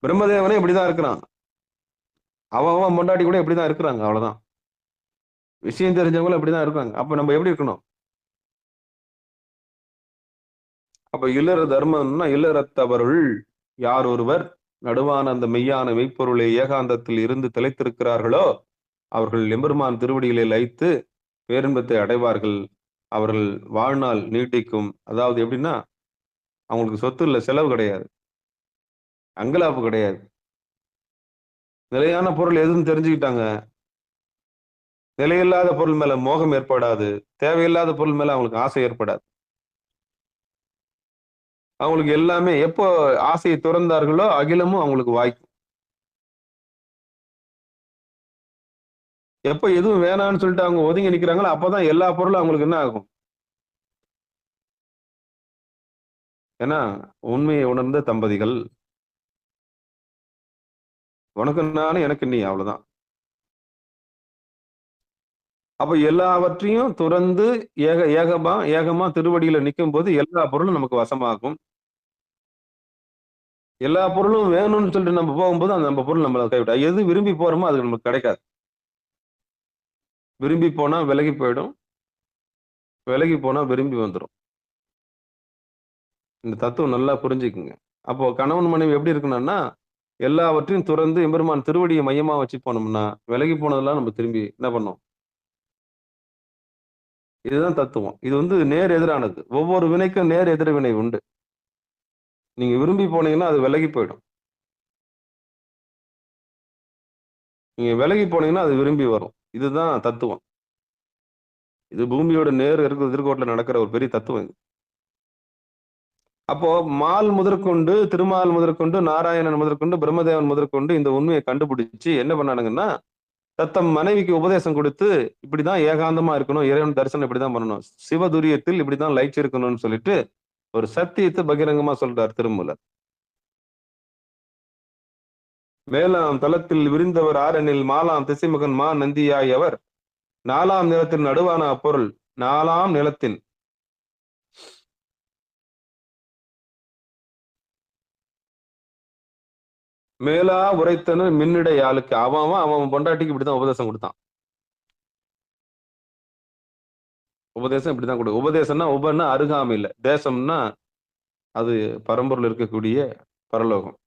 S1: பிரம்மதேவனே இப்படிதான் இருக்கிறான், அவன் பொண்டாட்டி கூட இப்படிதான் இருக்கிறாங்க. அவ்வளவுதான். விஷயம் தெரிஞ்சவங்களும் இப்படிதான் இருக்காங்க. அப்ப நம்ம எப்படி இருக்கணும்? அப்ப இல்லற தர்மம்னா இல்லறத்தவருள் யார் ஒருவர் நடுவான அந்த மெய்யான மெய்ப்பொருளை ஏகாந்தத்தில் இருந்து திளைத்திருக்கிறார்களோ அவர்கள் எம்பெருமான் திருவடிகளை லயித்து பேரின்பத்தை அடைவார்கள். அவர்கள் வாழ்நாள் நீட்டிக்கும். அதாவது எப்படின்னா அவங்களுக்கு சொத்து இல்லை, செலவு கிடையாது, அங்கலாப்பு கிடையாது. நிலையான பொருள் எதுன்னு தெரிஞ்சுக்கிட்டாங்க. நிலையில்லாத பொருள் மேல மோகம் ஏற்படாது, தேவையில்லாத பொருள் மேல அவங்களுக்கு ஆசை ஏற்படாது. அவங்களுக்கு எல்லாமே எப்போ ஆசையை துறந்தார்களோ அகிலமும் அவங்களுக்கு வாய்க்கும். எப்ப எதுவும் வேணான்னு சொல்லிட்டு அவங்க ஒதுங்கி நிக்கிறாங்களோ அப்பதான் எல்லா பொருளும் அவங்களுக்கு என்ன ஆகும்? ஏன்னா உண்மையை உணர்ந்த தம்பதிகள், உனக்கு நானே எனக்கு நீ, அவ்வளவுதான். அப்ப எல்லாவற்றையும் துறந்து ஏகமா திருவடியில நிற்கும் போது எல்லா பொருளும் நமக்கு வசமாகும். எல்லா பொருளும் வேணும்னு சொல்லிட்டு நம்ம போகும்போது அந்த நம்ம பொருள் நம்மளை கைவிட்டா, எது விரும்பி போறோமோ அது நமக்கு கிடைக்காது. விரும்பி போனா விலகி போயிடும், விலகி போனா விரும்பி வந்துடும். இந்த தத்துவம் நல்லா புரிஞ்சுக்குங்க. அப்போ கணவன் மனைவி எப்படி இருக்கணும்னா எல்லாவற்றையும் துறந்து எம்பெருமான் திருவடியை மையமா வச்சு போனோம்னா விலகி போனதெல்லாம் நம்ம திரும்பி என்ன பண்ணோம்? இதுதான் தத்துவம். இது நேர் எதிரானது. ஒவ்வொரு வினைக்கும் நேர் எதிர்வினை உண்டு. நீங்க விரும்பி போனீங்கன்னா அது விலகி போயிடும், நீங்க விலகி போனீங்கன்னா அது விரும்பி வரும். இதுதான் தத்துவம். இது பூமியோட நேர் எதிர்கோட்டில் நடக்கிற ஒரு பெரிய தத்துவம் இது. அப்போ மால் முதற்கொண்டு, திருமால் முதற்கொண்டு, நாராயணன் முதற்கொண்டு, பிரம்மதேவன் முதற்கொண்டு இந்த உண்மையை கண்டுபிடிச்சு என்ன பண்ணானுங்கன்னா தத்தம் மனைவிக்கு உபதேசம் கொடுத்து இப்படிதான் ஏகாந்தமா இருக்கணும், இறைவன் தரிசனம் இப்படிதான் பண்ணணும், சிவதுரியத்தில் இப்படிதான் லயிச்சிருக்கணும்னு சொல்லிட்டு ஒரு சத்தியத்தை பகிரங்கமா சொல்றார் திருமூலர். மேலாம் தலத்தில் விரிந்தவர் ஆரெனில் மாலாம் திசைமுகன் மா நந்தியாய் அவர். 4ஆம் நிலத்தின் நடுவான அப்பொருள் 4ஆம் நிலத்தின் மேலா உரைத்தனு மின்னிடை ஆளுக்கு. அவன் பொண்டாட்டிக்கு இப்படிதான் உபதேசம் கொடுத்தான். உபதேசம் இப்படிதான் கொடு. உபதேசம்னா உபன்னா அருகாமையில, தேசம்னா அது பரம்பொருள் இருக்கக்கூடிய பரலோகம்.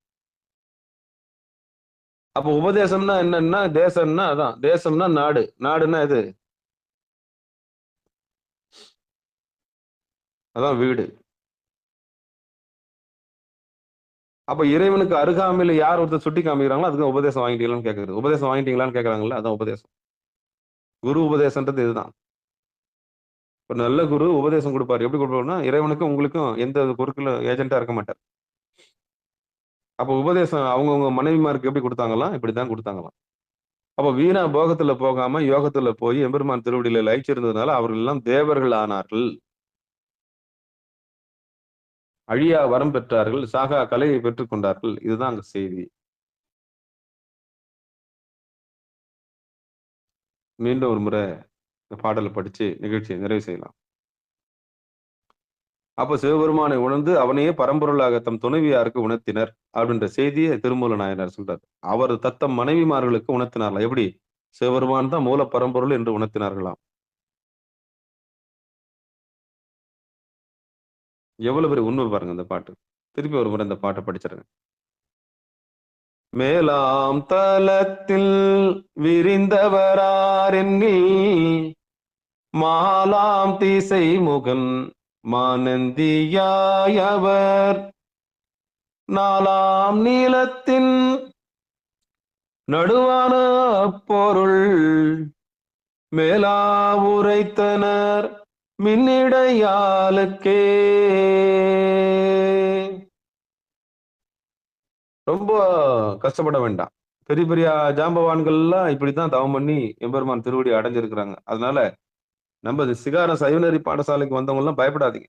S1: அப்போ உபதேசம்னா என்னன்னா தேசம்னா அதான், தேசம்னா நாடு, நாடுன்னா இது அதான் வீடு. அப்ப இறைவனுக்கு அருகாமையில யார் ஒருத்தர் சுட்டி காமிக்கிறாங்களோ அதுக்கு உபதேசம் வாங்கிட்டீங்களான்னு கேட்கறது. உபதேசம் வாங்கிட்டீங்களான்னு கேட்கறாங்கல்ல, அதான் உபதேசம். குரு உபதேசம்ன்றது இதுதான். ஒரு நல்ல குரு உபதேசம் கொடுப்பாரு. எப்படி கொடுப்பாருன்னா இறைவனுக்கும் உங்களுக்கும் எந்த குறுக்குல ஏஜென்ட்டா இருக்க மாட்டார். அப்ப உபதேசம் அவங்கவுங்க மனைவிமாருக்கு எப்படி கொடுத்தாங்களாம்? இப்படித்தான் கொடுத்தாங்களாம். அப்ப வீணா போகத்துல போகாம யோகத்துல போய் எம்பெருமான் திருவடியில லயிச்சிருந்ததுனால அவர்கள் எல்லாம் தேவர்கள் ஆனார்கள், அழியா வரம் பெற்றார்கள், சாகா கலையை பெற்றுக் கொண்டார்கள். இதுதான் அங்க செய்தி. மீண்டும் ஒரு முறை இந்த பாடலை படிச்சு நிகழ்ச்சியை நிறைவு செய்யலாம். அப்ப சிவபெருமானை உணர்ந்து அவனையே பரம்பொருளாக தம் துணைவியாருக்கு உணர்த்தினர் அப்படின்ற செய்தியை திருமூல நாயனார் சொல்றார். அவர் தத்தம் மனைவிமார்களுக்கு உணர்த்தினார்லாம். எப்படி? சிவபெருமான் தான் மூல பரம்பொருள் என்று உணர்த்தினார்களாம். எவ்வளவு பெரிய உண்மை பாருங்க இந்த பாட்டு. திருப்பி ஒரு முறை இந்த பாட்டை படிச்சிருங்க. மேலாம் தலத்தில் விரிந்தவராரென்னில் மாலாம் திசை முகன் மானந்தியாயவர் நாலாம் நீளத்தின் நடுவான பொருள் மேலா உரைத்தனர் மின்னிடையாளுக்கே. ரொம்ப கஷ்டப்பட வேண்டாம். பெரிய பெரிய ஜாம்பவான்கள்லாம் இப்படித்தான் தவம் பண்ணி எம்பெருமான் திருவடி அடைஞ்சிருக்கிறாங்க. அதனால நம்ம சிகார சைவநெறி பாடசாலைக்கு வந்தவங்க எல்லாம் பயப்படாதீங்க.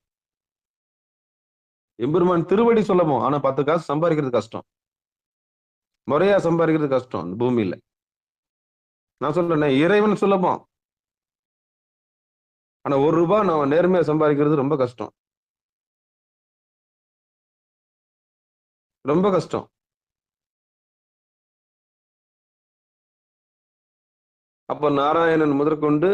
S1: எம்பெருமான் திருவடி சொல்லவும், ஆனா 10 காசு சம்பாதிக்கிறது கஷ்டம். முறையா சம்பாதிக்கிறது கஷ்டம் இந்த பூமியில. நான் சொல்றேன் இறைவன் சுலபம். ஆனா 1 ரூபாய் நான் நேர்மையா சம்பாதிக்கிறது ரொம்ப கஷ்டம். ரொம்ப கஷ்டம். அப்ப நாராயணன் முதற்கொண்டு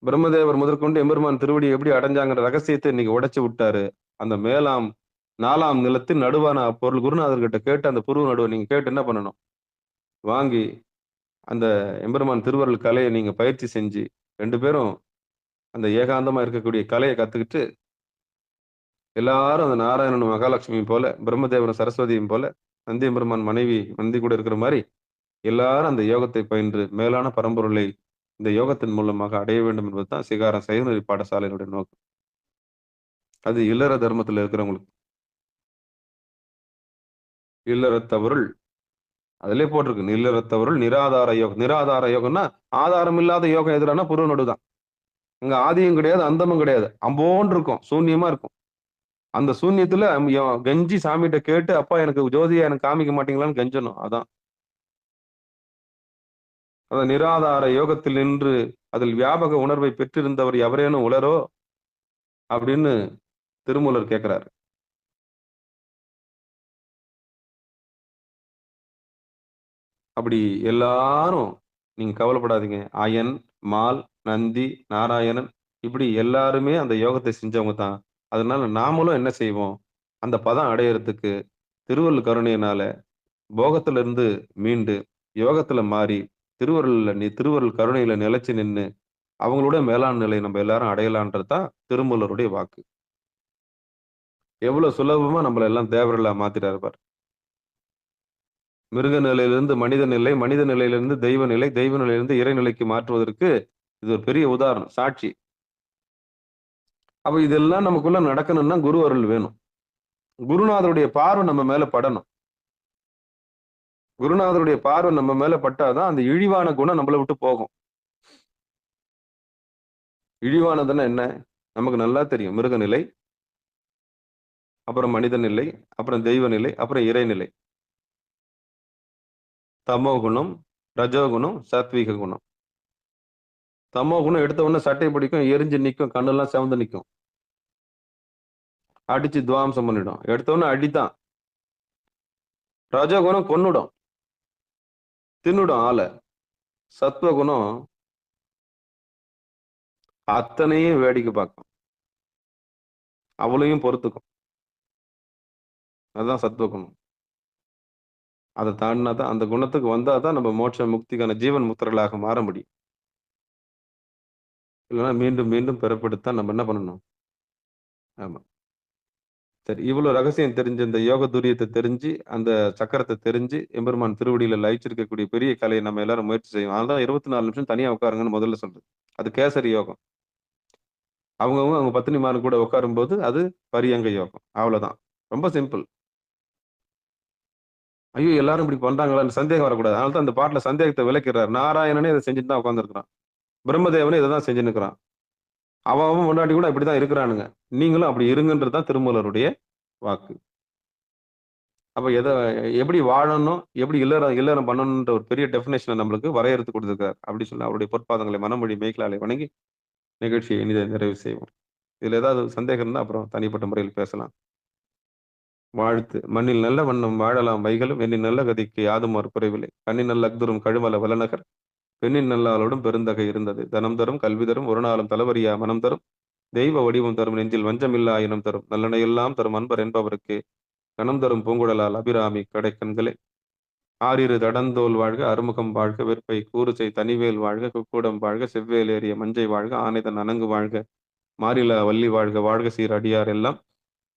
S1: பிரம்மதேவர் முதற்கொண்டு எம்பெருமான் திருவடி எப்படி அடைஞ்சாங்கிற ரகசியத்தை இன்னைக்கு உடைச்சு விட்டாரு. அந்த மேலாம் 4ஆம் நிலத்தின் நடுவான பொருள் குருநாதர்கிட்ட கேட்டு அந்த புருவ நடுவை நீங்க கேட்டு என்ன பண்ணணும்? வாங்கி அந்த எம்பெருமான் திருவருள் கலையை நீங்க பயிற்சி செஞ்சு 2 பேரும் அந்த ஏகாந்தமா இருக்கக்கூடிய கலையை கத்துக்கிட்டு எல்லாரும் அந்த நாராயணன் மகாலட்சுமியும் போல பிரம்மதேவரும் சரஸ்வதியும் போல நந்தி எம்பெருமான் மனைவி நந்தி கூட இருக்கிற மாதிரி எல்லாரும் அந்த யோகத்தை பயின்று மேலான பரம்பொருளை இந்த யோகத்தின் மூலமாக அடைய வேண்டும் என்பதுதான் சிகாரம் சைவநெறி பாடசாலையினுடைய நோக்கம். அது இல்லற தர்மத்தில் இருக்கிறவங்களுக்கு. இல்லறத்தவருள் அதிலே போட்டிருக்கு இல்லறத்தவருள் நிராதார யோகம். நிராதார யோகம்னா ஆதாரம் இல்லாத யோகம் எதிரான புருவ நடுதான். அங்க ஆதியும் கிடையாது அந்தமும் கிடையாது. அம்போன்னு இருக்கும், சூன்யமா இருக்கும். அந்த சூன்யத்துல கெஞ்சி சாமிகிட்ட கேட்டு அப்பா எனக்கு ஜோதியா எனக்கு காமிக்க மாட்டீங்களான்னு கெஞ்சணும். அதான் அந்த நிராதார யோகத்தில் நின்று அதில் வியாபக உணர்வை பெற்றிருந்தவர் எவரேனும் உளரோ அப்படின்னு திருமூலர் கேட்கிறாரு. அப்படி எல்லாரும் நீங்க கவலைப்படாதீங்க. அயன், மால், நந்தி, நாராயணன் இப்படி எல்லாருமே அந்த யோகத்தை செஞ்சவங்க தான். அதனால நாமளும் என்ன செய்வோம்? அந்த பதம் அடையறதுக்கு திருவருள் கருணையினால போகத்துல இருந்து மீண்டு யோகத்துல மாறி திருவருள் கருணையில நிலைச்சு நின்று அவங்களோட மேலாண் நிலை நம்ம எல்லாரும் அடையலான்றதுதான் திருமூலருடைய வாக்கு. எவ்வளவு சுலபமா நம்மள எல்லாம் தேவர்களா மாத்திட்டாரு பாரு. மிருக நிலையிலிருந்து மனித நிலை, மனித நிலையிலிருந்து தெய்வ நிலை, தெய்வ நிலையிலிருந்து இறைநிலைக்கு மாற்றுவதற்கு இது ஒரு பெரிய உதாரணம், சாட்சி. அப்ப இதெல்லாம் நமக்குள்ள நடக்கணும்னா குரு அருள் வேணும். குருநாதருடைய பார்வை நம்ம மேல படணும். குருநாதருடைய பார்வை நம்ம மேல பட்டாதான் அந்த இழிவான குணம் நம்மளை விட்டு போகும். இழிவானதுன்னா என்ன? நமக்கு நல்லா தெரியும். மிருகநிலை, அப்புறம் மனித நிலை, அப்புறம் தெய்வ நிலை, அப்புறம் இறைநிலை. தமோ குணம், ரஜோகுணம், சாத்வீக குணம். தமோ குணம் எடுத்த உடனே சட்டை பிடிக்கும், எரிஞ்சு நிற்கும், கண்ணெல்லாம் செவந்து நிற்கும், அடிச்சு துவாம்சம் பண்ணிடும். எடுத்த உடனே அடித்தான். ரஜோகுணம் கொன்னுடும், தின்னுடும் ஆளை. சத்வகுணம் அத்தனையும் வேடிக்கை பார்க்கும், அவளையும் பொறுத்துக்கும். அதுதான் சத்வகுணம். அதை தாண்டினா தான், அந்த குணத்துக்கு வந்தாதான் நம்ம மோட்ச முக்திக்கான ஜீவன் முத்திரர்களாக மாற முடியும். இல்லைன்னா மீண்டும் மீண்டும் பிறப்பெடுத்தா நம்ம என்ன பண்ணணும்? ஆமா. சரி, இவ்வளவு ரகசியம் தெரிஞ்சு இந்த யோக துரியத்தை தெரிஞ்சு அந்த சக்கரத்தை தெரிஞ்சு எம்பெருமான் திருவடியில லயிச்சிருக்கக்கூடிய பெரிய கலையை நம்ம எல்லாரும் முயற்சி செய்யும். அதனால 24 நிமிஷம் தனியா உட்காருங்கன்னு முதல்ல சொல்றது. அது கேசரி யோகம். அவங்க பத்தினிமாரு கூட உட்காரும் போது அது பரியங்க யோகம். அவ்வளவுதான். ரொம்ப சிம்பிள். ஐயோ எல்லாரும் இப்படி பண்றாங்களான்னு சந்தேகம் வரக்கூடாது. அதனால தான் அந்த பாட்டுல சந்தேகத்தை விளக்கிறார். நாராயணனே இதை செஞ்சுட்டு தான் உட்காந்துருக்கிறான். பிரம்மதேவனே இதை தான் செஞ்சு நிற்கிறான். அவன் முன்னாடி கூட இப்படிதான் இருக்கிறானுங்க. நீங்களும் அப்படி இருங்கன்றதுதான் திருமூலருடைய வாக்கு. அப்ப எப்படி வாழணும், எப்படி இல்லறம் இல்லறம் பண்ணணும்ன்ற ஒரு பெரிய டெஃபினேஷன நம்மளுக்கு வரையறுத்து கொடுத்திருக்கார். அப்படி சொல்லி அவருடைய பொற்பாதங்களை மனமொழி மெய்களாலே வணங்கி நிகழ்ச்சியை இனிதே நிறைவு செய்வோம். இதுல ஏதாவது சந்தேகம் இருந்தா அப்புறம் தனிப்பட்ட முறையில் பேசலாம். வாழ்த்து. மண்ணில் நல்ல வண்ணம் வாழலாம் வைகளும் எண்ணின் நல்ல கதிக்கு யாதுமாறு குறைவில்லை. கண்ணின் நல்ல அக்தரும் கழுமல வளநகர் பெண்ணின் நல்லாளோடும் பெருந்தகை இருந்தது. தனம் தரும் கல்வி தரும் ஒரு நாளும் தளவறியா மனம் தரும் தெய்வ வடிவம் தரும் நெஞ்சில் வஞ்சமில்லா இனம் தரும் நல்லனையெல்லாம் தரும் அன்பர் என்பவருக்கு கணம் தரும் பூங்குழலால் அபிராமி கடைக்கண்களே. ஆறிரு தடந்தோல் வாழ்க அறுமுகம் வாழ்க வெற்பை கூறுசை தனிவேல் வாழ்க குக்குடம் வாழ்க செவ்வேல் ஏறிய மஞ்சை வாழ்க ஆனைதன் அணங்கு வாழ்க மாரிலா வள்ளி வாழ்க வாழ்க சீர் அடியார் எல்லாம்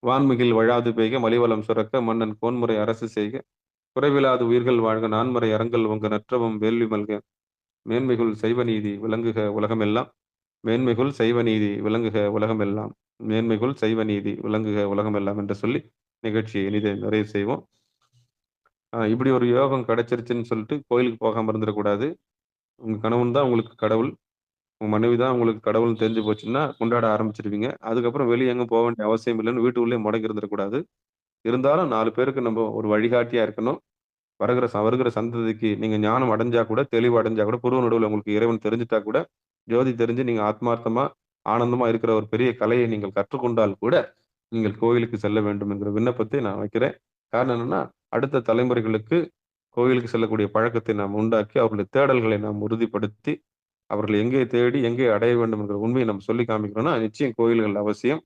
S1: வான்மிகில் வழாது பெய்க மலிவலம் சுரக்க மன்னன் கோன்முறை அரசு செய்க குறைவிலாது உயிர்கள் வாழ்க நான்மறை அரங்கல் உங்க நற்றவம் வேள்வி மல்க மேன்மைகுள் சைவ நீதி விளங்குக உலகமெல்லாம் மேன்மைகுள் சைவ நீதி விளங்குக உலகமெல்லாம் மேன்மைகுள் சைவ நீதி விளங்குக உலகமெல்லாம் என்று சொல்லி நிகழ்ச்சியை இனிதே நிறைவு செய்வோம். இப்படி ஒரு யோகம் கிடைச்சிருச்சுன்னு சொல்லிட்டு கோயிலுக்கு போகாம இருந்துடக்கூடாது. உங்க கணவன் தான் உங்களுக்கு கடவுள், உங்க மனைவி தான் உங்களுக்கு கடவுள்னு தெரிஞ்சு போச்சுன்னா கொண்டாட ஆரம்பிச்சிருவீங்க. அதுக்கப்புறம் வெளியே எங்கும் போக வேண்டிய அவசியம் இல்லைன்னு வீட்டுக்குள்ளேயே முடங்கி இருந்துடக்கூடாது. இருந்தாலும் 4 பேருக்கு நம்ம ஒரு வழிகாட்டியா இருக்கணும். வருகிற சந்ததிக்கு நீங்க ஞானம் அடைஞ்சா கூட, தெளிவு அடைஞ்சா கூட, புருவ நடுவுல உங்களுக்கு இறைவன் தெரிஞ்சுட்டா கூட, ஜோதி தெரிஞ்சு நீங்க ஆத்மார்த்தமா, ஆனந்தமா இருக்கிற ஒரு பெரிய கலையை நீங்கள் கற்றுக்கொண்டால் கூட, நீங்கள் கோயிலுக்கு செல்ல வேண்டும் என்கிற விண்ணப்பத்தை நான் வைக்கிறேன். காரணம் என்னன்னா, அடுத்த தலைமுறைகளுக்கு கோயிலுக்கு செல்லக்கூடிய பழக்கத்தை நாம் உண்டாக்கி, அவர்களுடைய தேடல்களை நாம் உறுதிப்படுத்தி, அவர்கள் எங்கே தேடி, எங்கே அடைய வேண்டும் என்கிற உண்மையை நம்ம சொல்லி காமிக்கிறோம்னா, நிச்சயம் கோயில்கள் அவசியம்.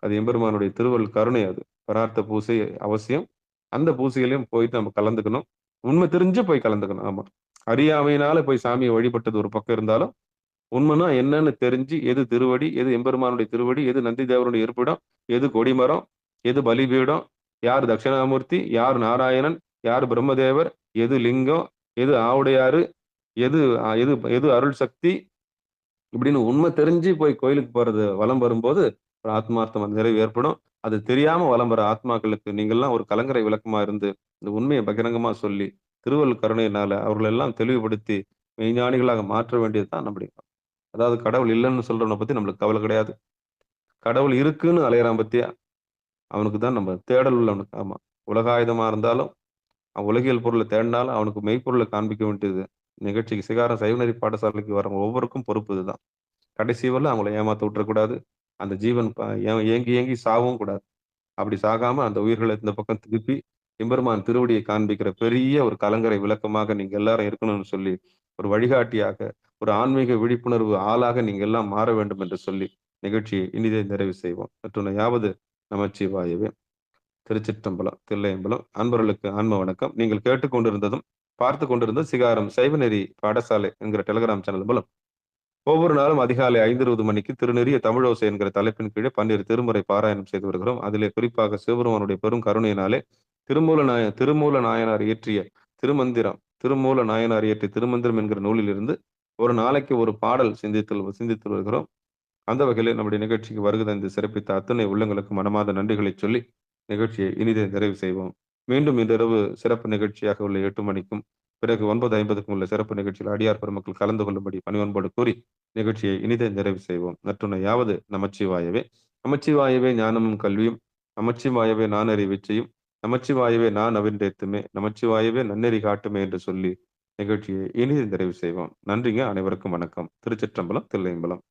S1: அது எம்பெருமானுடைய திருவருள் கருணை அது. பரார்த்த பூசை அவசியம். அந்த பூசையிலயும் போயிட்டு நம்ம கலந்துக்கணும். உண்மை தெரிஞ்சு போய் கலந்துக்கணும். ஆமா. அறியாமையினால போய் சாமிய வழிபட்டது ஒரு பக்கம் இருந்தாலும், உண்மைன்னா என்னன்னு தெரிஞ்சு, எது திருவடி, எது எம்பெருமானுடைய திருவடி, எது நந்தி தேவருடைய இருப்பிடம், எது கொடிமரம், எது பலிபீடம், யார் தட்சிணாமூர்த்தி, யார் நாராயணன், யார் பிரம்மதேவர், எது லிங்கம், எது ஆவுடையாரு, எது எது எது அருள் சக்தி, இப்படின்னு உண்மை தெரிஞ்சு போய் கோயிலுக்கு போறது வலம் வரும்போது, ஒரு ஆத்மார்த்தம் நிறைவு ஏற்படும். அது தெரியாம வலம் வர ஆத்மாக்களுக்கு நீங்கள்லாம் ஒரு கலங்கரை விளக்கமா இருந்து, இந்த உண்மையை பகிரங்கமா சொல்லி, திருவருள் கருணையினால அவர்களை எல்லாம் தெளிவுபடுத்தி, மெய்ஞானிகளாக மாற்ற வேண்டியது தான் நம்முடைய அதாவது கடவுள் இல்லைன்னு சொல்றவனை பத்தி நம்மளுக்கு கவலை கிடையாது. கடவுள் இருக்குன்னு அலையறான் பத்தியா, அவனுக்கு தான் நம்ம தேடல் உள்ளவனுக்கு. ஆமா. உலகாயுதமா இருந்தாலும், அவன் உலகியல் பொருளை தேடினாலும் அவனுக்கு மெய்ப்பொருளை காண்பிக்க வேண்டியது நிகழ்ச்சிக்கு சிகாரம் சைவநெறி பாடசாலைக்கு வரவங்க ஒவ்வொருக்கும் பொறுப்பு இதுதான். கடைசி வரல அவங்கள ஏமாத்த விட்டுறக்கூடாது. அந்த ஜீவன் ஏங்கி ஏங்கி சாகவும் கூடாது. அப்படி சாகாம அந்த உயிர்களை இந்த பக்கம் திருப்பி எம்பெருமான் திருவடியை காண்பிக்கிற பெரிய ஒரு கலங்கரை விளக்கமாக நீங்க எல்லாரும் இருக்கணும்னு சொல்லி, ஒரு வழிகாட்டியாக, ஒரு ஆன்மீக விழிப்புணர்வு ஆளாக நீங்க எல்லாம் மாற வேண்டும் என்று சொல்லி நிகழ்ச்சியை இனிதே நிறைவு செய்வோம். மற்றுனையாவது நமச்சிவாயவே. திருச்சிற்றம்பலம், தில்லையம்பலம். அன்பர்களுக்கு ஆன்ம வணக்கம். நீங்கள் கேட்டுக்கொண்டிருந்ததும் பார்த்து கொண்டிருந்த சிகாரம் சைவநெறி பாடசாலை என்கிற டெலிகிராம் சேனல் மூலம் ஒவ்வொரு நாளும் அதிகாலை 5:20 மணிக்கு திருநெறிய தமிழோசை என்கிற தலைப்பின் கீழே 12 திருமுறை பாராயணம் செய்து வருகிறோம். அதிலே குறிப்பாக சிவபெருமானுடைய பெரும் கருணையினாலே திருமூல நாயனார் இயற்றிய திருமந்திரம், திருமூல நாயனார் இயற்றிய திருமந்திரம் என்கிற நூலிலிருந்து ஒரு நாளைக்கு ஒரு பாடல் சிந்தித்து வருகிறோம். அந்த வகையிலே நம்முடைய நிகழ்ச்சிக்கு வருகை தந்து சிறப்பித்த அத்தனை உள்ளங்களுக்கு மனமார்ந்த நன்றிகளை சொல்லி நிகழ்ச்சியை இனிதே நிறைவு செய்வோம். மீண்டும் இன்றிரவு சிறப்பு நிகழ்ச்சியாக உள்ள 8 மணிக்கும் பிறகு 9:50க்கும் உள்ள சிறப்பு நிகழ்ச்சியில் அடியார் பெருமக்கள் கலந்து கொள்ளும்படி பணிவன்போடு கூறி நிகழ்ச்சியை இனிதே நிறைவு செய்வோம். நற்றுணையாவது நமச்சிவாயவே. நமச்சிவாயவே ஞானமும் கல்வியும், நமச்சிவாயவே நான் அறிவிச்சையும், நமச்சிவாயவே நான் அவின்றேத்துமே, நமச்சிவாயவே நன்னெறி காட்டுமே என்று சொல்லி நிகழ்ச்சியை இனிதே நிறைவு செய்வோம். நன்றிங்க. அனைவருக்கும் வணக்கம். திருச்சிற்றம்பலம், தில்லையம்பலம்.